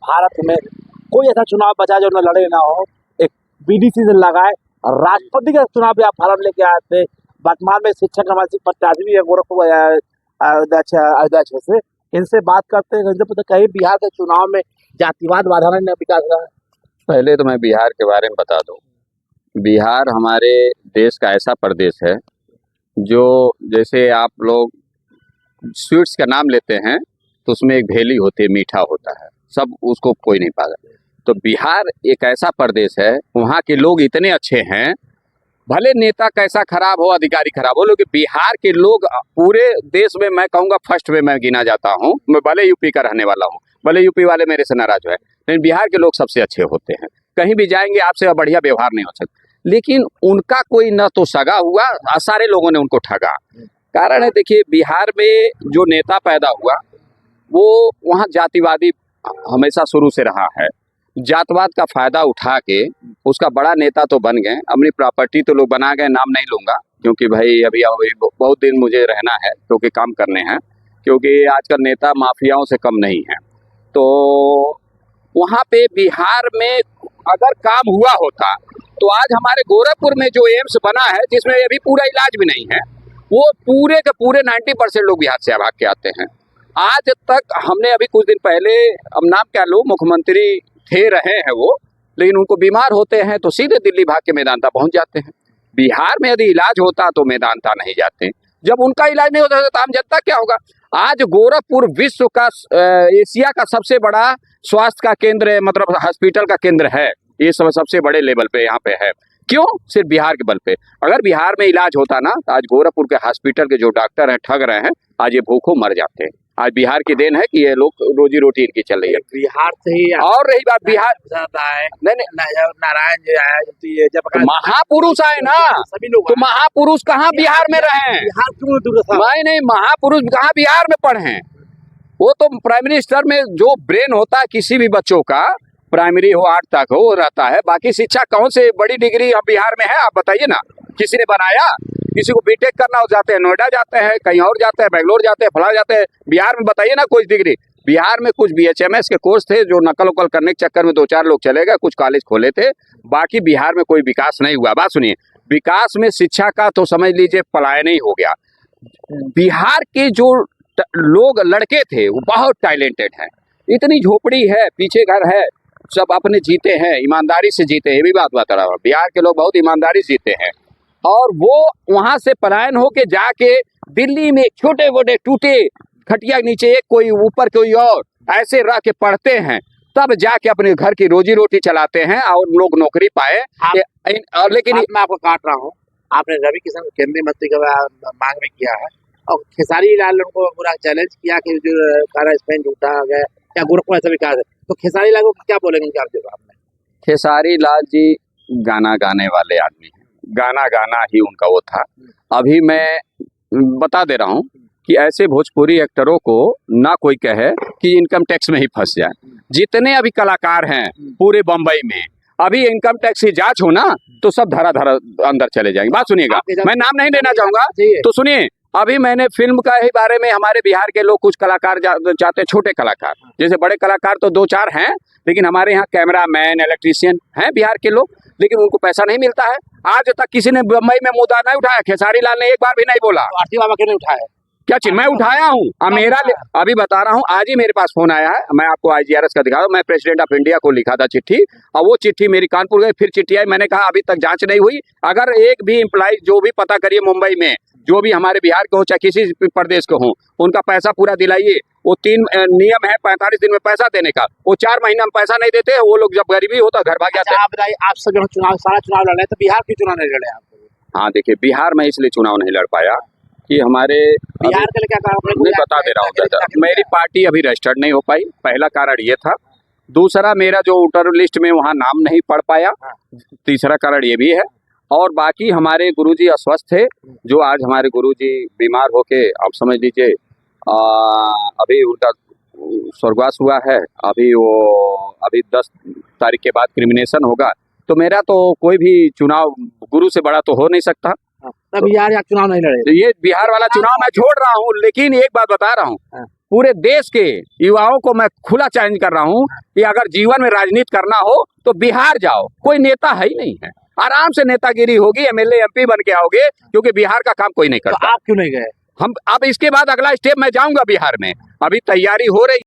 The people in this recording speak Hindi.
भारत में कोई ऐसा चुनाव बचा जो न लड़े ना हो, एक बीडीसी से लगाए। राष्ट्रपति का चुनाव भी आप भारत लेके आए थे। वर्तमान में शिक्षक हमारे प्रत्याशी भी है गोरखपुर अध्यक्ष से, इनसे बात करते हैं। इनसे पता कहीं बिहार के चुनाव में जातिवाद बाधा नहीं विकास रहा है। पहले तो मैं बिहार के बारे में बता दूं। बिहार हमारे देश का ऐसा प्रदेश है जो, जैसे आप लोग स्वीट्स का नाम लेते हैं तो उसमें एक भेली होती है, मीठा होता है, सब उसको कोई नहीं पाता। तो बिहार एक ऐसा प्रदेश है, वहाँ के लोग इतने अच्छे हैं, भले नेता कैसा खराब हो, अधिकारी खराब हो, लेकिन बिहार के लोग पूरे देश में मैं कहूँगा फर्स्ट में मैं गिना जाता हूँ। मैं भले यूपी का रहने वाला हूँ, भले यूपी वाले मेरे से नाराज है, लेकिन बिहार के लोग सबसे अच्छे होते हैं। कहीं भी जाएंगे आपसे बढ़िया व्यवहार नहीं हो सकता। लेकिन उनका कोई न तो सगा हुआ, सारे लोगों ने उनको ठगा। कारण है, देखिए बिहार में जो नेता पैदा हुआ वो वहाँ जातिवादी हमेशा शुरू से रहा है। जातवाद का फायदा उठा के उसका बड़ा नेता तो बन गए, अपनी प्रॉपर्टी तो लोग बना गए। नाम नहीं लूँगा क्योंकि भाई अभी बहुत दिन मुझे रहना है, क्योंकि काम करने हैं, क्योंकि आजकल नेता माफियाओं से कम नहीं है। तो वहाँ पे बिहार में अगर काम हुआ होता तो आज हमारे गोरखपुर में जो एम्स बना है, जिसमें अभी पूरा इलाज भी नहीं है, वो पूरे के पूरे 90% लोग बिहार से भाग के आते हैं। आज तक हमने अभी कुछ दिन पहले, अब नाम क्या लो, मुख्यमंत्री थे रहे हैं वो, लेकिन उनको बीमार होते हैं तो सीधे दिल्ली भाग के मेदांता पहुंच जाते हैं। बिहार में यदि इलाज होता तो मेदांता नहीं जाते। जब उनका इलाज नहीं होता तो आम जनता क्या होगा। आज गोरखपुर विश्व का, एशिया का सबसे बड़ा स्वास्थ्य का केंद्र है, मतलब हॉस्पिटल का केंद्र है। ये सबसे बड़े लेवल पे यहाँ पे है। क्यों? सिर्फ बिहार के बल पे। अगर बिहार में इलाज होता ना तो आज गोरखपुर के हॉस्पिटल के जो डॉक्टर हैं ठग रहे हैं, आज ये भूखों मर जाते हैं। आज बिहार की देन है कि ये लोग रोजी रोटी इनकी चल रही है बिहार से ही। और रही बात बिहार, नहीं नारायण जो आया तो महापुरुष आए ना, सभी लोग, तो महापुरुष कहाँ बिहार में रहे हैं? बिहार क्यों? नहीं, महापुरुष कहाँ बिहार में पढ़े हैं? वो तो प्राइम मिनिस्टर में जो ब्रेन होता है किसी भी बच्चों का, प्राइमरी हो 8 तक हो, वो रहता है। बाकी शिक्षा कौन से बड़ी डिग्री अब बिहार में है, आप बताइए ना। किसी ने बनाया? किसी को बीटेक करना हो जाते हैं नोएडा जाते हैं, कहीं और जाते हैं, बेंगलोर जाते हैं, फला जाते हैं। बिहार में बताइए ना कोई डिग्री। बिहार में कुछ BHMS के कोर्स थे जो नकल उकल करने के चक्कर में 2-4 लोग चले गए, कुछ कॉलेज खोले थे। बाकी बिहार में कोई विकास नहीं हुआ। बात सुनिए, विकास में शिक्षा का तो समझ लीजिए पलायन ही हो गया। बिहार के जो लोग लड़के थे वो बहुत टैलेंटेड हैं। इतनी झोपड़ी है, पीछे घर है, सब अपने जीते हैं, ईमानदारी से जीते हैं। ये भी बात बता रहा हूँ, बिहार के लोग बहुत ईमानदारी से जीते हैं। और वो वहाँ से पलायन होके जाके दिल्ली में छोटे मोटे टूटे खटिया नीचे एक कोई ऊपर कोई और ऐसे रह के पढ़ते हैं, तब जाके अपने घर की रोजी रोटी चलाते हैं और लोग नौकरी पाए। और लेकिन मैं आपको काट रहा हूँ, आपने रवि किशन केंद्रीय मंत्री का मांग में किया है और खेसारी लाल उनको पूरा चैलेंज किया कि जो सारा स्पेन उठा गया क्या गोरखपुर ऐसा विकास है, तो खेसारी लाल को क्या बोलेंगे उनके जवाब में? खेसारी लाल जी गाना गाने वाले आदमी हैं, गाना गाना ही उनका वो था। अभी मैं बता दे रहा हूँ कि ऐसे भोजपुरी एक्टरों को ना कोई कहे कि इनकम टैक्स में ही फंस जाए। जितने अभी कलाकार हैं पूरे बम्बई में, अभी इनकम टैक्स की जांच हो ना तो सब धरा अंदर चले जाएंगे। बात सुनिएगा, मैं नाम नहीं लेना चाहूंगा तो सुनिए। अभी मैंने फिल्म का ही बारे में, हमारे बिहार के लोग कुछ कलाकार चाहते हैं, छोटे कलाकार, जैसे बड़े कलाकार तो 2-4 हैं, लेकिन हमारे यहाँ कैमरा मैन, इलेक्ट्रीशियन हैं बिहार के लोग, लेकिन उनको पैसा नहीं मिलता है। आज तक किसी ने बम्बई में मुद्दा नहीं उठाया। खेसारी लाल ने एक बार भी नहीं बोला। आरती बाबा क्यों नहीं उठाया? क्या चीज मैं उठाया हूँ? मेरा अभी बता रहा हूँ, आज ही मेरे पास फोन आया है, मैं आपको IGRS का दिखा रहा हूँ। मैं प्रेसिडेंट ऑफ इंडिया को लिखा था चिट्ठी, और वो चिट्ठी मेरी कानपुर गई, फिर चिट्ठी आई। मैंने कहा अभी तक जांच नहीं हुई। अगर एक भी एम्प्लॉय जो भी पता करिए मुंबई में, जो भी हमारे बिहार के हो चाहे किसी प्रदेश के हो, उनका पैसा पूरा दिलाइए। वो 3 नियम है 45 दिन में पैसा देने का, वो 4 महीना में पैसा नहीं देते। वो लोग जब गरीबी होता घर भाग जाते हैं। आप बताइए, आप सब जो चुनाव सारा चुनाव लड़ रहे तो बिहार की चुनाव नहीं लड़े आप? हाँ देखिए, बिहार में इसलिए चुनाव नहीं लड़ पाया कि हमारे बिहार के लिए क्या कारण? मैं बता दे रहा हूँ, मेरी पार्टी अभी रजिस्टर्ड नहीं हो पाई, पहला कारण ये था। दूसरा, मेरा जो वोटर लिस्ट में वहाँ नाम नहीं पड़ पाया, तीसरा कारण ये भी है। और बाकी हमारे गुरुजी अस्वस्थ थे, जो आज हमारे गुरुजी बीमार होके, आप समझ लीजिए अभी उनका स्वर्गवास हुआ है। अभी 10 तारीख के बाद क्रिमिनेशन होगा। तो मेरा तो कोई भी चुनाव गुरु से बड़ा तो हो नहीं सकता। तब बिहार या चुनाव नहीं लड़े? ये बिहार वाला चुनाव मैं छोड़ रहा हूँ, लेकिन एक बात बता रहा हूँ, पूरे देश के युवाओं को मैं खुला चैलेंज कर रहा हूं कि अगर जीवन में राजनीति करना हो तो बिहार जाओ, कोई नेता है ही नहीं है, आराम से नेतागिरी होगी, एमएलए एमपी बन के आओगे, क्योंकि बिहार का काम कोई नहीं तो करता। आप क्यों नहीं गए? हम अब इसके बाद अगला स्टेप मैं जाऊंगा बिहार में, अभी तैयारी हो रही